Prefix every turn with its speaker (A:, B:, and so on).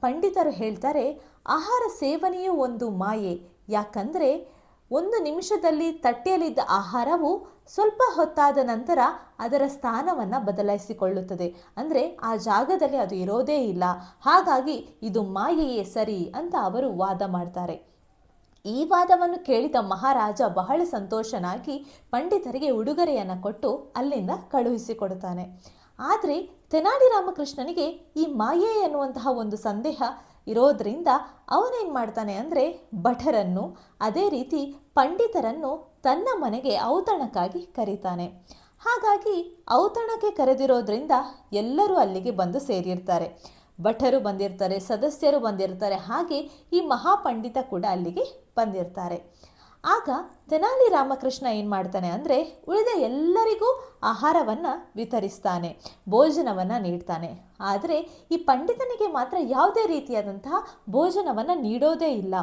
A: ಪಂಡಿತರು ಹೇಳ್ತಾರೆ, ಆಹಾರ ಸೇವನೆಯೂ ಒಂದು ಮಾಯೆ. ಯಾಕಂದರೆ ಒಂದು ನಿಮಿಷದಲ್ಲಿ ತಟ್ಟೆಯಲ್ಲಿದ್ದ ಆಹಾರವು ಸ್ವಲ್ಪ ಹೊತ್ತಾದ ನಂತರ ಅದರ ಸ್ಥಾನವನ್ನು ಬದಲಾಯಿಸಿಕೊಳ್ಳುತ್ತದೆ. ಅಂದರೆ ಆ ಜಾಗದಲ್ಲಿ ಅದು ಇರೋದೇ ಇಲ್ಲ. ಹಾಗಾಗಿ ಇದು ಮಾಯೆಯೇ ಸರಿ ಅಂತ ಅವರು ವಾದ ಮಾಡ್ತಾರೆ. ಈ ವಾದವನ್ನು ಕೇಳಿದ ಮಹಾರಾಜ ಬಹಳ ಸಂತೋಷನಾಗಿ ಪಂಡಿತರಿಗೆ ಉಡುಗೊರೆಯನ್ನು ಕೊಟ್ಟು ಅಲ್ಲಿಂದ ಕಳುಹಿಸಿಕೊಡುತ್ತಾನೆ. ಆದರೆ ತೆನಾಲಿ ರಾಮಕೃಷ್ಣನಿಗೆ ಈ ಮಾಯೆ ಎನ್ನುವಂತಹ ಒಂದು ಸಂದೇಹ ಇರೋದ್ರಿಂದ ಅವನೇನು ಮಾಡ್ತಾನೆ ಅಂದರೆ ಭಟರನ್ನು ಅದೇ ರೀತಿ ಪಂಡಿತರನ್ನು ತನ್ನ ಮನೆಗೆ ಔತಣಕ್ಕಾಗಿ ಕರೀತಾನೆ. ಹಾಗಾಗಿ ಔತಣಕ್ಕೆ ಕರೆದಿರೋದ್ರಿಂದ ಎಲ್ಲರೂ ಅಲ್ಲಿಗೆ ಬಂದು ಸೇರಿರ್ತಾರೆ. ಭಟರು ಬಂದಿರ್ತಾರೆ, ಸದಸ್ಯರು ಬಂದಿರ್ತಾರೆ, ಹಾಗೆ ಈ ಮಹಾಪಂಡಿತ ಕೂಡ ಅಲ್ಲಿಗೆ ಬಂದಿರ್ತಾರೆ. ಆಗ ತೆನಾಲಿ ರಾಮಕೃಷ್ಣ ಏನು ಮಾಡ್ತಾನೆ ಅಂದರೆ ಉಳಿದ ಎಲ್ಲರಿಗೂ ಆಹಾರವನ್ನು ವಿತರಿಸ್ತಾನೆ, ಭೋಜನವನ್ನು ನೀಡ್ತಾನೆ. ಆದರೆ ಈ ಪಂಡಿತನಿಗೆ ಮಾತ್ರ ಯಾವುದೇ ರೀತಿಯಾದಂತಹ ಭೋಜನವನ್ನು ನೀಡೋದೇ ಇಲ್ಲ.